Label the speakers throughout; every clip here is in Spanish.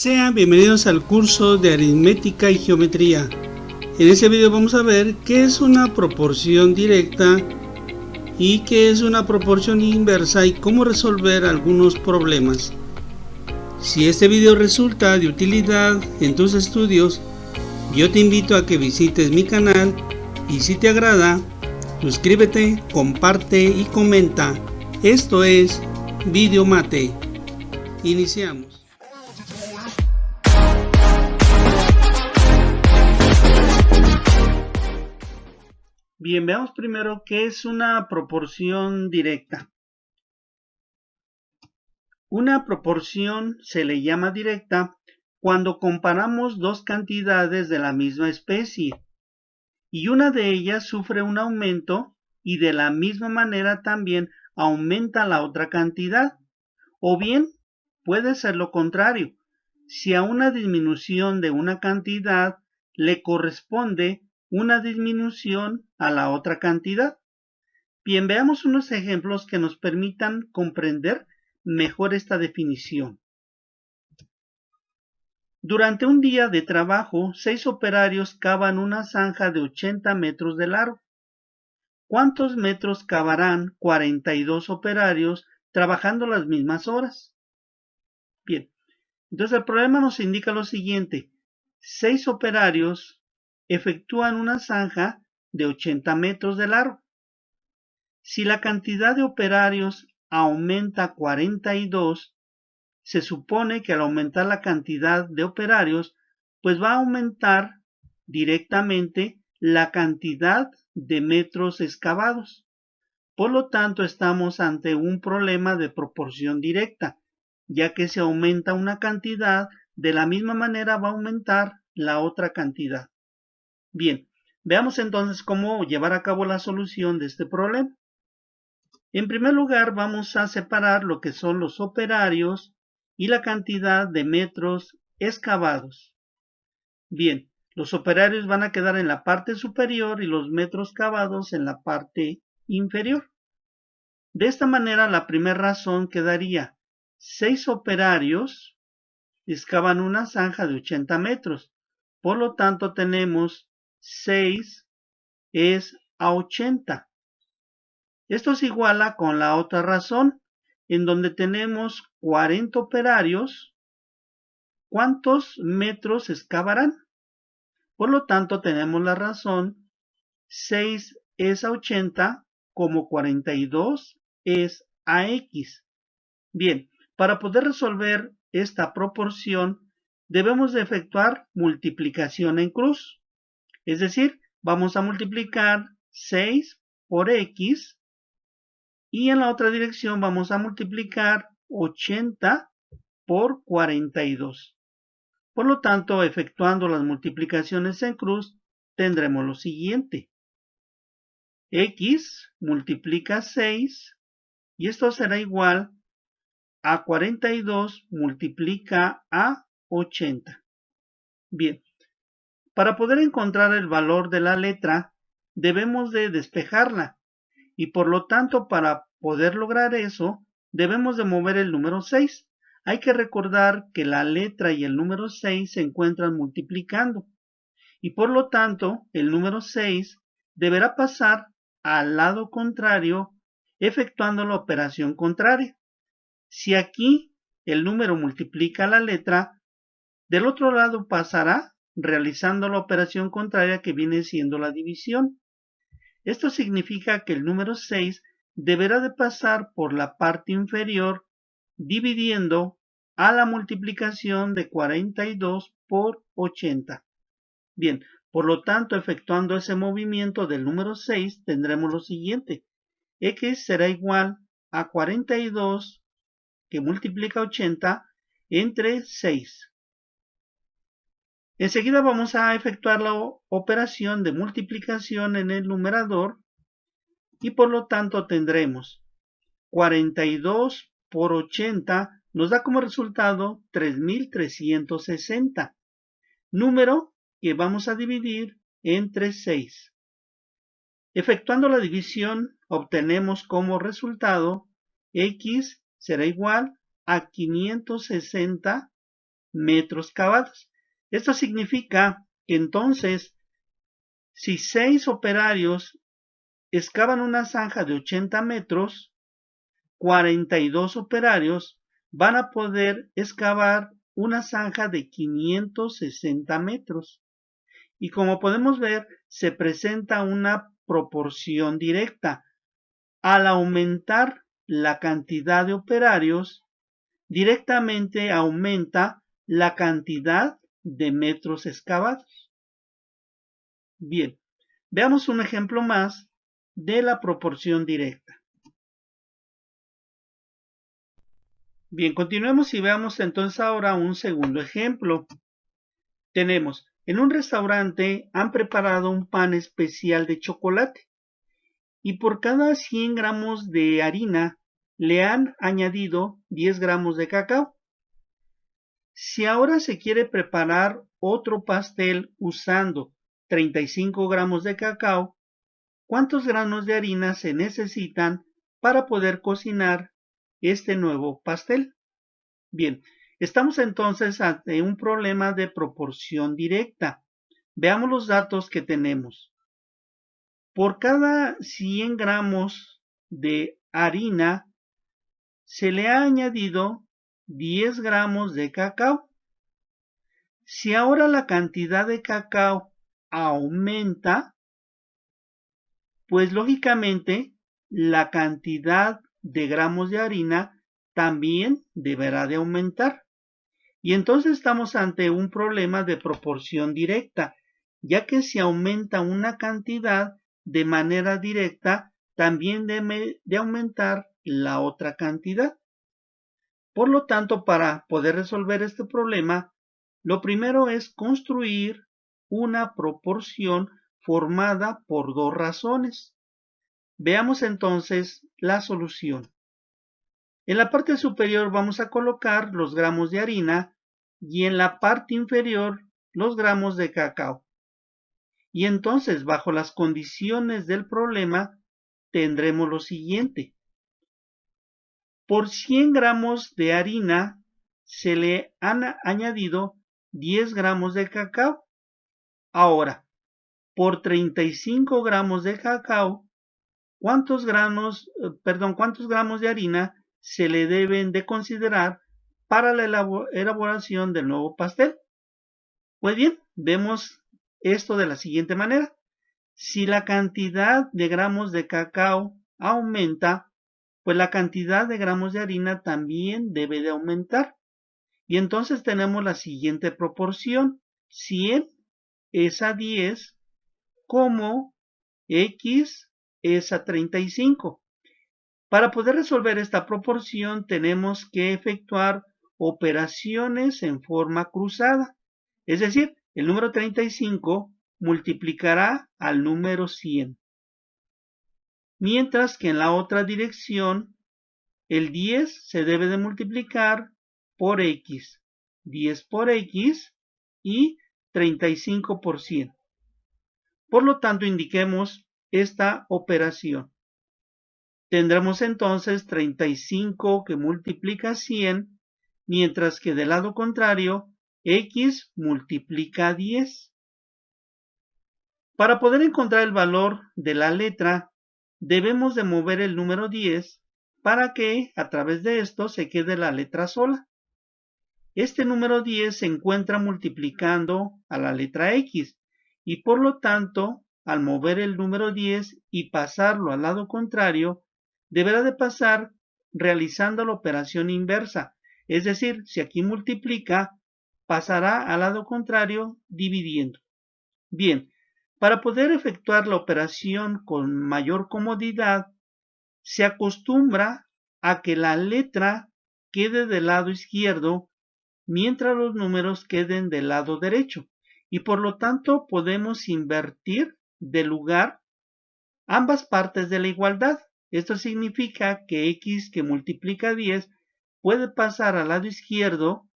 Speaker 1: Sean bienvenidos al curso de aritmética y geometría. En este video vamos a ver qué es una proporción directa y qué es una proporción inversa y cómo resolver algunos problemas. Si este video resulta de utilidad en tus estudios, yo te invito a que visites mi canal y si te agrada, suscríbete, comparte y comenta. Esto es Videomate. Iniciamos. Bien, veamos primero qué es una proporción directa. Una proporción se le llama directa cuando comparamos dos cantidades de la misma especie y una de ellas sufre un aumento y de la misma manera también aumenta la otra cantidad. O bien puede ser lo contrario, si a una disminución de una cantidad le corresponde una disminución a la otra cantidad. Bien, veamos unos ejemplos que nos permitan comprender mejor esta definición. Durante un día de trabajo, 6 operarios cavan una zanja de 80 metros de largo. ¿Cuántos metros cavarán 42 operarios trabajando las mismas horas? Bien, entonces el problema nos indica lo siguiente. 6 operarios efectúan una zanja de 80 metros de largo. Si la cantidad de operarios aumenta a 42, se supone que al aumentar la cantidad de operarios, pues va a aumentar directamente la cantidad de metros excavados. Por lo tanto, estamos ante un problema de proporción directa, ya que si aumenta una cantidad, de la misma manera va a aumentar la otra cantidad. Bien, veamos entonces cómo llevar a cabo la solución de este problema. En primer lugar, vamos a separar lo que son los operarios y la cantidad de metros excavados. Bien, los operarios van a quedar en la parte superior y los metros cavados en la parte inferior. De esta manera, la primera razón quedaría 6 operarios excavan una zanja de 80 metros. Por lo tanto, tenemos 6 es a 80. Esto se iguala con la otra razón, en donde tenemos 40 operarios. ¿Cuántos metros excavarán? Por lo tanto, tenemos la razón 6 es a 80 como 42 es a X. Bien, para poder resolver esta proporción, debemos de efectuar multiplicación en cruz. Es decir, vamos a multiplicar 6 por X y en la otra dirección vamos a multiplicar 80 por 42. Por lo tanto, efectuando las multiplicaciones en cruz, tendremos lo siguiente. X multiplica 6 y esto será igual a 42 multiplica a 80. Bien, para poder encontrar el valor de la letra, debemos de despejarla. Y por lo tanto, para poder lograr eso, debemos de mover el número 6. Hay que recordar que la letra y el número 6 se encuentran multiplicando. Y por lo tanto, el número 6 deberá pasar al lado contrario, efectuando la operación contraria. Si aquí el número multiplica la letra, del otro lado pasará realizando la operación contraria que viene siendo la división. Esto significa que el número 6 deberá de pasar por la parte inferior dividiendo a la multiplicación de 42 por 80. Bien, por lo tanto, efectuando ese movimiento del número 6, tendremos lo siguiente. X será igual a 42 que multiplica 80 entre 6. Enseguida vamos a efectuar la operación de multiplicación en el numerador y por lo tanto tendremos 42 por 80 nos da como resultado 3360, número que vamos a dividir entre 6. Efectuando la división obtenemos como resultado X será igual a 560 metros cavados. Esto significa que entonces, si 6 operarios excavan una zanja de 80 metros, 42 operarios van a poder excavar una zanja de 560 metros. Y como podemos ver, se presenta una proporción directa. Al aumentar la cantidad de operarios, directamente aumenta la cantidad de metros excavados. Bien, veamos un ejemplo más de la proporción directa. Bien, continuemos y veamos entonces ahora un segundo ejemplo. Tenemos, en un restaurante han preparado un pan especial de chocolate y por cada 100 gramos de harina le han añadido 10 gramos de cacao. Si ahora se quiere preparar otro pastel usando 35 gramos de cacao, ¿cuántos granos de harina se necesitan para poder cocinar este nuevo pastel? Bien, estamos entonces ante un problema de proporción directa. Veamos los datos que tenemos. Por cada 100 gramos de harina se le ha añadido 10 gramos de cacao. Si ahora la cantidad de cacao aumenta, pues lógicamente la cantidad de gramos de harina también deberá de aumentar. Y entonces estamos ante un problema de proporción directa, ya que si aumenta una cantidad de manera directa, también debe de aumentar la otra cantidad. Por lo tanto, para poder resolver este problema, lo primero es construir una proporción formada por dos razones. Veamos entonces la solución. En la parte superior vamos a colocar los gramos de harina y en la parte inferior los gramos de cacao. Y entonces, bajo las condiciones del problema, tendremos lo siguiente. Por 100 gramos de harina se le han añadido 10 gramos de cacao. Ahora, por 35 gramos de cacao, ¿cuántos gramos de harina se le deben de considerar para la elaboración del nuevo pastel? Pues bien, vemos esto de la siguiente manera. Si la cantidad de gramos de cacao aumenta, pues la cantidad de gramos de harina también debe de aumentar. Y entonces tenemos la siguiente proporción. 100 es a 10 como X es a 35. Para poder resolver esta proporción tenemos que efectuar operaciones en forma cruzada. Es decir, el número 35 multiplicará al número 100. Mientras que en la otra dirección, el 10 se debe de multiplicar por X. 10 por X y 35 por 100. Por lo tanto, indiquemos esta operación. Tendremos entonces 35 que multiplica 100, mientras que del lado contrario, X multiplica 10. Para poder encontrar el valor de la letra, debemos de mover el número 10 para que a través de esto se quede la letra sola. Este número 10 se encuentra multiplicando a la letra X y por lo tanto, al mover el número 10 y pasarlo al lado contrario, deberá de pasar realizando la operación inversa. Es decir, si aquí multiplica, pasará al lado contrario dividiendo. Bien, para poder efectuar la operación con mayor comodidad, se acostumbra a que la letra quede del lado izquierdo mientras los números queden del lado derecho y por lo tanto podemos invertir de lugar ambas partes de la igualdad. Esto significa que X que multiplica 10 puede pasar al lado izquierdo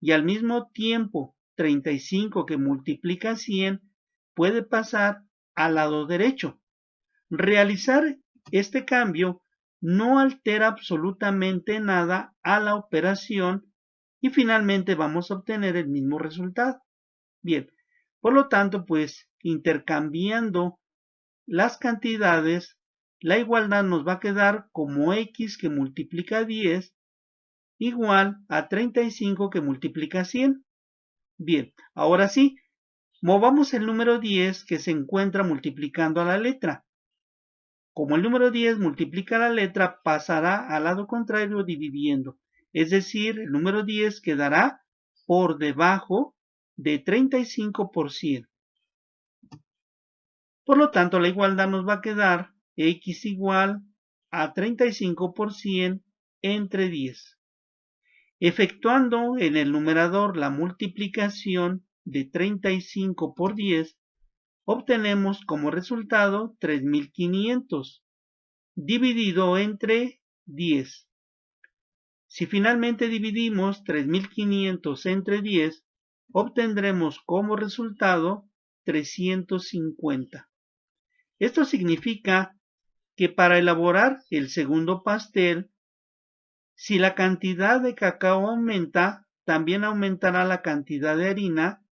Speaker 1: y al mismo tiempo 35 que multiplica 100 puede pasar al lado derecho. Realizar este cambio no altera absolutamente nada a la operación y finalmente vamos a obtener el mismo resultado. Bien, por lo tanto, pues intercambiando las cantidades, la igualdad nos va a quedar como x que multiplica 10 igual a 35 que multiplica 100. Bien, ahora sí, movamos el número 10 que se encuentra multiplicando a la letra. Como el número 10 multiplica la letra, pasará al lado contrario dividiendo. Es decir, el número 10 quedará por debajo de 35%. Por lo tanto, la igualdad nos va a quedar x igual a 35% entre 10. Efectuando en el numerador la multiplicación de 35 por 10, obtenemos como resultado 3500 dividido entre 10. Si finalmente dividimos 3500 entre 10, obtendremos como resultado 350. Esto significa que para elaborar el segundo pastel, si la cantidad de cacao aumenta, también aumentará la cantidad de harina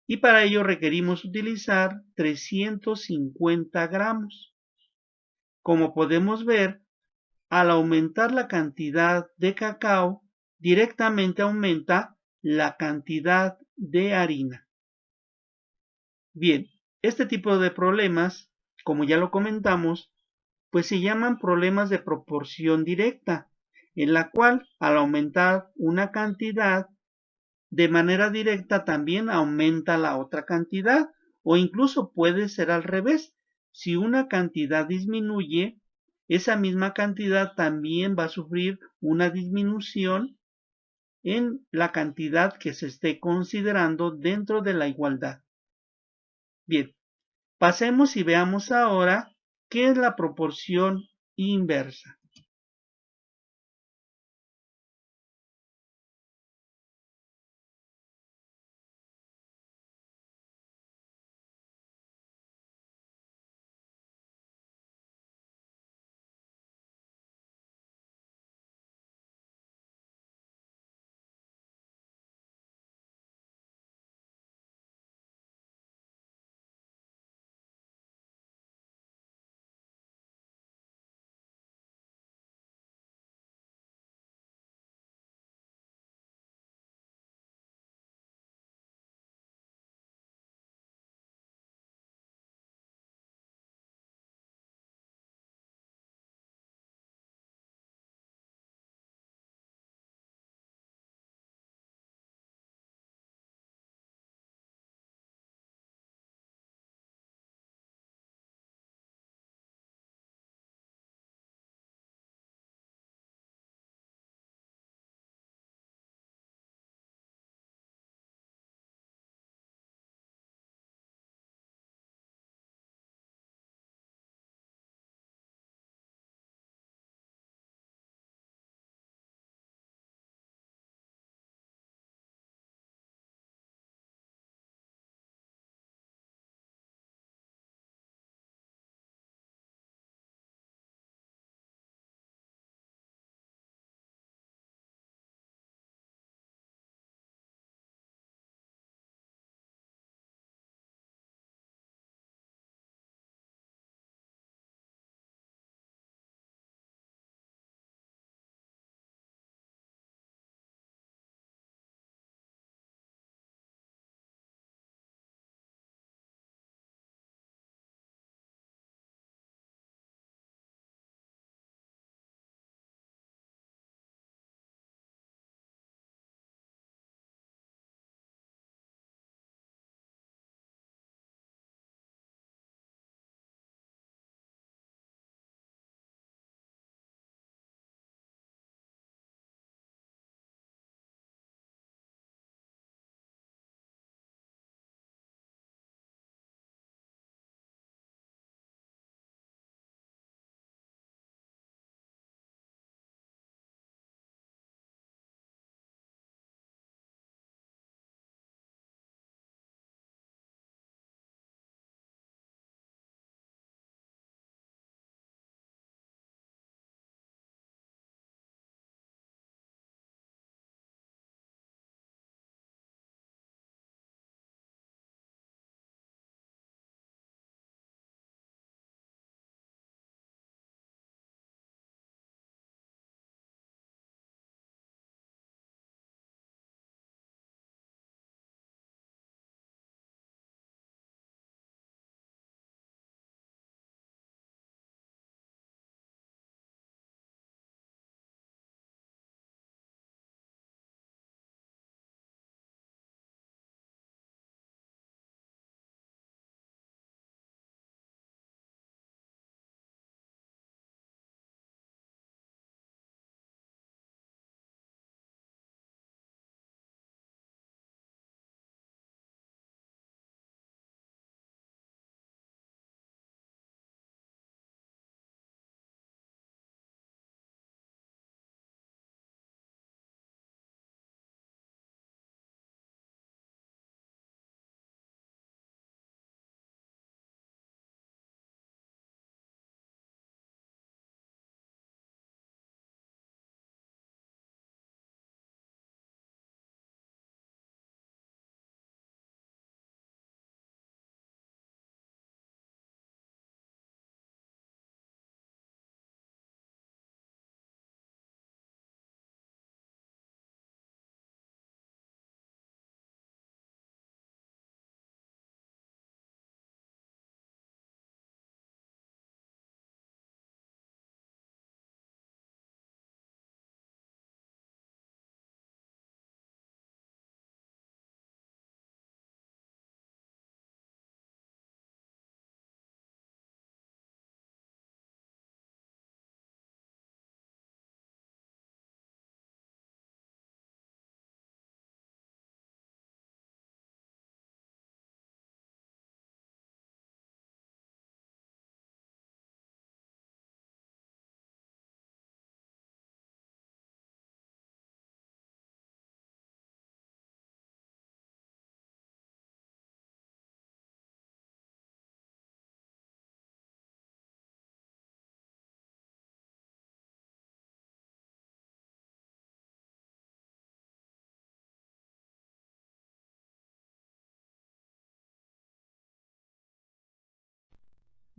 Speaker 1: y para ello requerimos utilizar 350 gramos. Como podemos ver, al aumentar la cantidad de cacao, directamente aumenta la cantidad de harina. Bien, este tipo de problemas, como ya lo comentamos, pues se llaman problemas de proporción directa, en la cual al aumentar una cantidad, de manera directa también aumenta la otra cantidad, o incluso puede ser al revés. Si una cantidad disminuye, esa misma cantidad también va a sufrir una disminución en la cantidad que se esté considerando dentro de la igualdad. Bien, pasemos y veamos ahora qué es la proporción inversa.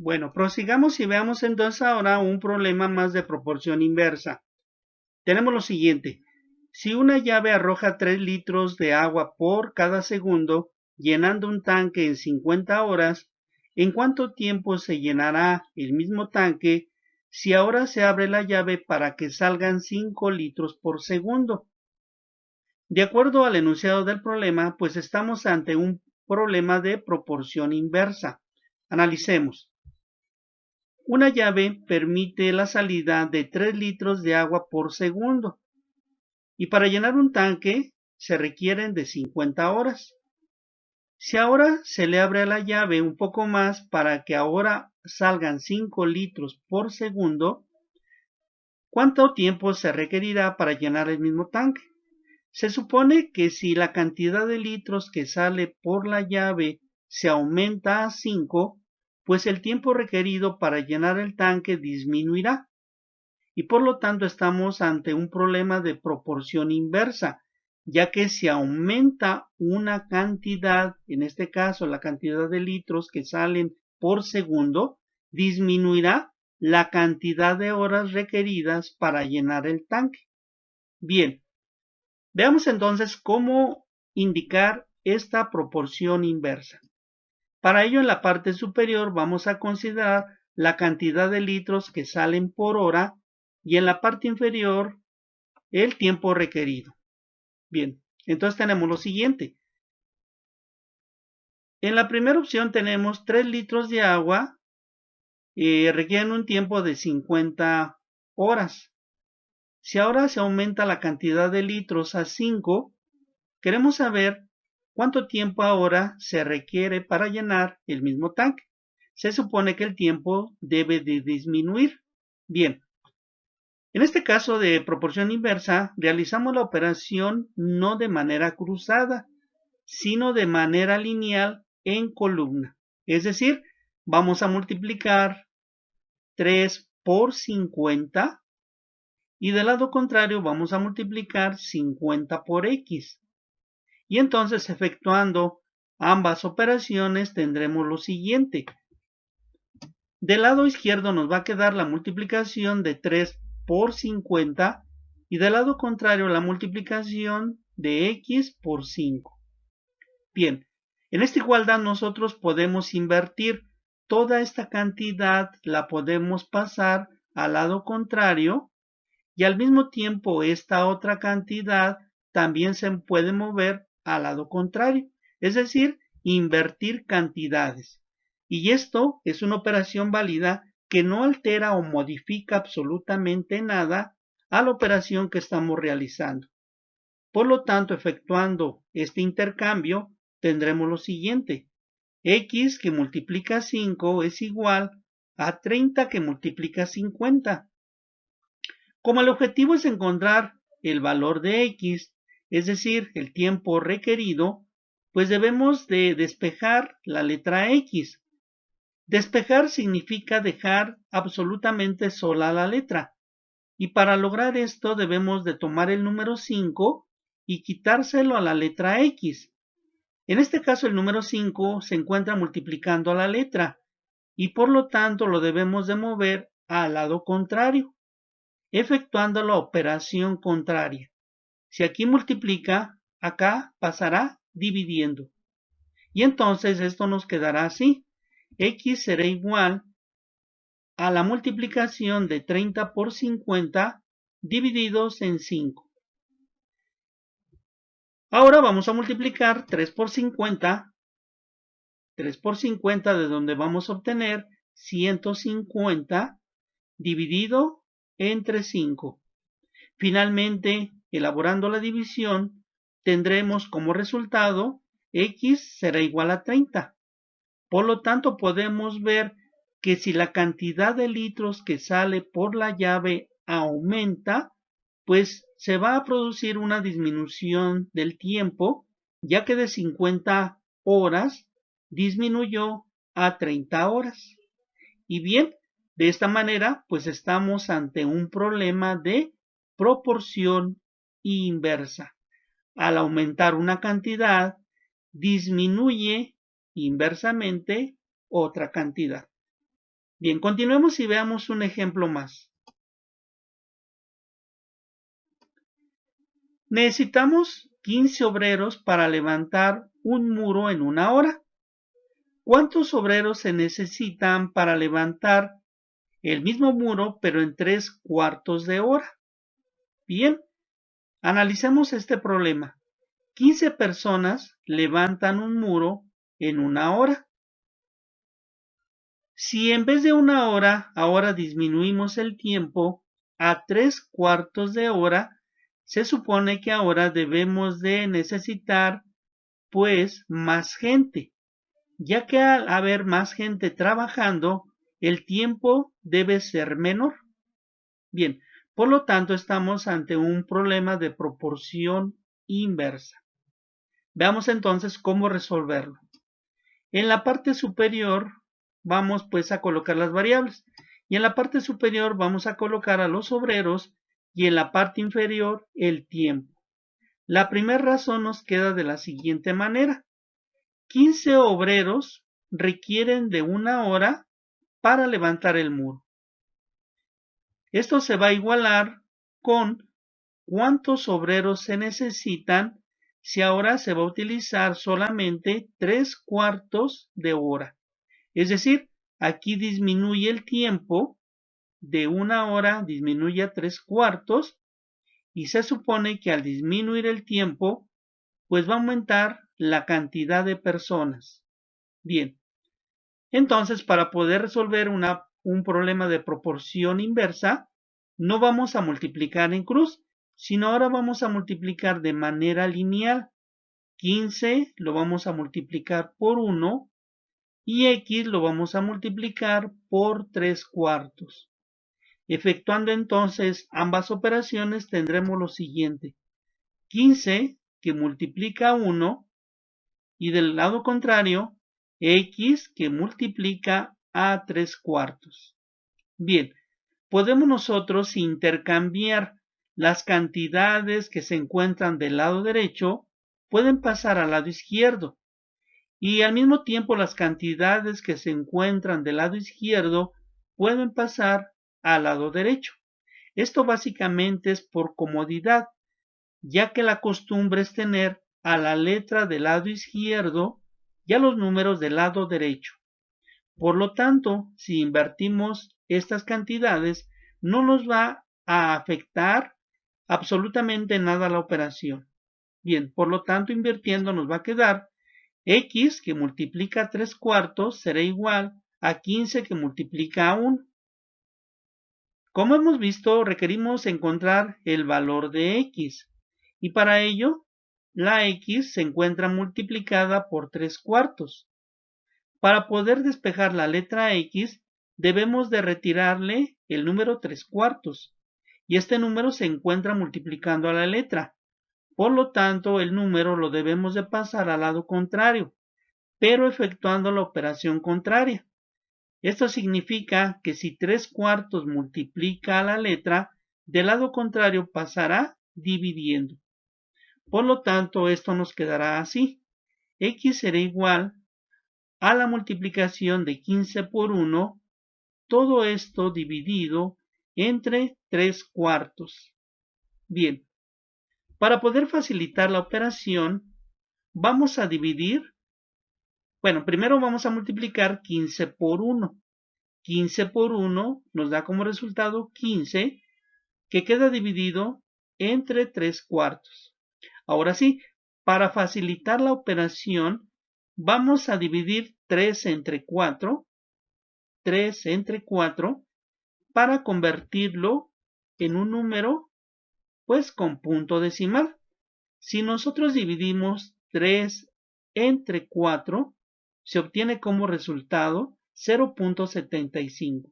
Speaker 1: Bueno, prosigamos y veamos entonces ahora un problema más de proporción inversa. Tenemos lo siguiente. Si una llave arroja 3 litros de agua por cada segundo, llenando un tanque en 50 horas, ¿en cuánto tiempo se llenará el mismo tanque si ahora se abre la llave para que salgan 5 litros por segundo? De acuerdo al enunciado del problema, pues estamos ante un problema de proporción inversa. Analicemos. Una llave permite la salida de 3 litros de agua por segundo y para llenar un tanque se requieren de 50 horas. Si ahora se le abre a la llave un poco más para que ahora salgan 5 litros por segundo, ¿cuánto tiempo se requerirá para llenar el mismo tanque? Se supone que si la cantidad de litros que sale por la llave se aumenta a 5, pues el tiempo requerido para llenar el tanque disminuirá. Y por lo tanto estamos ante un problema de proporción inversa, ya que si aumenta una cantidad, en este caso la cantidad de litros que salen por segundo, disminuirá la cantidad de horas requeridas para llenar el tanque. Bien, veamos entonces cómo indicar esta proporción inversa. Para ello, en la parte superior vamos a considerar la cantidad de litros que salen por hora y en la parte inferior el tiempo requerido. Bien, entonces tenemos lo siguiente. En la primera opción tenemos 3 litros de agua, requieren un tiempo de 50 horas. Si ahora se aumenta la cantidad de litros a 5, queremos saber cuánto tiempo ahora se requiere para llenar el mismo tanque. Se supone que el tiempo debe de disminuir. Bien, en este caso de proporción inversa, realizamos la operación no de manera cruzada, sino de manera lineal en columna. Es decir, vamos a multiplicar 3 por 50 y del lado contrario vamos a multiplicar 50 por X. Y entonces efectuando ambas operaciones tendremos lo siguiente. Del lado izquierdo nos va a quedar la multiplicación de 3 por 50 y del lado contrario la multiplicación de X por 5. Bien, en esta igualdad nosotros podemos invertir toda esta cantidad, la podemos pasar al lado contrario y al mismo tiempo esta otra cantidad también se puede mover al lado contrario, es decir, invertir cantidades. Y esto es una operación válida que no altera o modifica absolutamente nada a la operación que estamos realizando. Por lo tanto, efectuando este intercambio, tendremos lo siguiente. X que multiplica 5 es igual a 30 que multiplica 50. Como el objetivo es encontrar el valor de X, es decir, el tiempo requerido, pues debemos de despejar la letra X. Despejar significa dejar absolutamente sola la letra. Y para lograr esto debemos de tomar el número 5 y quitárselo a la letra X. En este caso el número 5 se encuentra multiplicando a la letra y por lo tanto lo debemos de mover al lado contrario, efectuando la operación contraria. Si aquí multiplica, acá pasará dividiendo. Y entonces esto nos quedará así. X será igual a la multiplicación de 30 por 50 divididos en 5. Ahora vamos a multiplicar 3 por 50. 3 por 50 de donde vamos a obtener 150 dividido entre 5. Finalmente, elaborando la división, tendremos como resultado X será igual a 30. Por lo tanto, podemos ver que si la cantidad de litros que sale por la llave aumenta, pues se va a producir una disminución del tiempo, ya que de 50 horas disminuyó a 30 horas. Y bien, de esta manera, pues estamos ante un problema de proporción inversa. Al aumentar una cantidad, disminuye inversamente otra cantidad. Bien, continuemos y veamos un ejemplo más. Necesitamos 15 obreros para levantar un muro en 1 hora. ¿Cuántos obreros se necesitan para levantar el mismo muro pero en 3/4 de hora? Bien, analicemos este problema. 15 personas levantan un muro en 1 hora. Si en vez de 1 hora, ahora disminuimos el tiempo a 3/4 de hora, se supone que ahora debemos de necesitar pues más gente, ya que al haber más gente trabajando, el tiempo debe ser menor. Bien, por lo tanto estamos ante un problema de proporción inversa. Veamos entonces cómo resolverlo. En la parte superior vamos pues a colocar las variables y en la parte superior vamos a colocar a los obreros y en la parte inferior el tiempo. La primera razón nos queda de la siguiente manera. 15 obreros requieren de 1 hora para levantar el muro. Esto se va a igualar con cuántos obreros se necesitan si ahora se va a utilizar solamente 3/4 de hora. Es decir, aquí disminuye el tiempo de 1 hora, disminuye a 3/4 y se supone que al disminuir el tiempo, pues va a aumentar la cantidad de personas. Bien, entonces para poder resolver un problema de proporción inversa, no vamos a multiplicar en cruz, sino ahora vamos a multiplicar de manera lineal. 15 lo vamos a multiplicar por 1 y x lo vamos a multiplicar por 3/4. Efectuando entonces ambas operaciones tendremos lo siguiente. 15 que multiplica 1 y del lado contrario x que multiplica a 3/4. Bien, podemos nosotros intercambiar las cantidades que se encuentran del lado derecho, pueden pasar al lado izquierdo. Y al mismo tiempo las cantidades que se encuentran del lado izquierdo pueden pasar al lado derecho. Esto básicamente es por comodidad, ya que la costumbre es tener a la letra del lado izquierdo y a los números del lado derecho. Por lo tanto, si invertimos estas cantidades, no nos va a afectar absolutamente nada la operación. Bien, por lo tanto, invirtiendo nos va a quedar x que multiplica 3/4 será igual a 15 que multiplica a 1. Como hemos visto, requerimos encontrar el valor de x y para ello la x se encuentra multiplicada por 3/4. Para poder despejar la letra x debemos de retirarle el número 3/4 y este número se encuentra multiplicando a la letra. Por lo tanto, el número lo debemos de pasar al lado contrario, pero efectuando la operación contraria. Esto significa que si 3/4 multiplica a la letra, del lado contrario pasará dividiendo. Por lo tanto, esto nos quedará así. X será igual a la multiplicación de 15 por 1, todo esto dividido entre 3/4. Bien, para poder facilitar la operación, vamos a dividir. Bueno, primero vamos a multiplicar 15 por 1. 15 por 1 nos da como resultado 15, que queda dividido entre 3/4. Ahora sí, para facilitar la operación, vamos a dividir 3 entre 4, 3 entre 4, para convertirlo en un número, pues con punto decimal. Si nosotros dividimos 3 entre 4, se obtiene como resultado 0.75.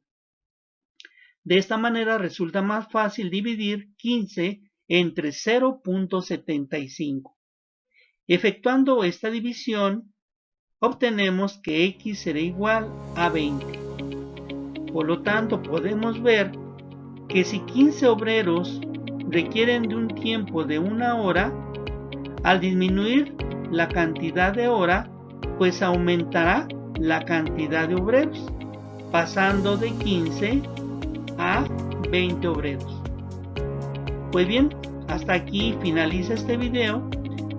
Speaker 1: De esta manera resulta más fácil dividir 15 entre 0.75. Efectuando esta división, obtenemos que x será igual a 20. Por lo tanto, podemos ver que si 15 obreros requieren de un tiempo de 1 hora, al disminuir la cantidad de hora, pues aumentará la cantidad de obreros. pasando de 15 a 20 obreros. Pues bien, hasta aquí finaliza este video.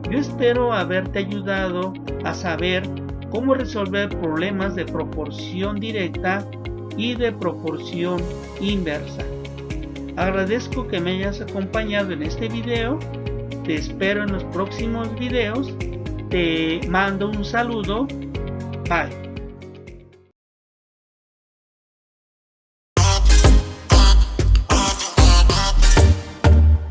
Speaker 1: Yo espero haberte ayudado a saber cómo resolver problemas de proporción directa y de proporción inversa. Agradezco que me hayas acompañado en este video. Te espero en los próximos videos. Te mando un saludo. Bye.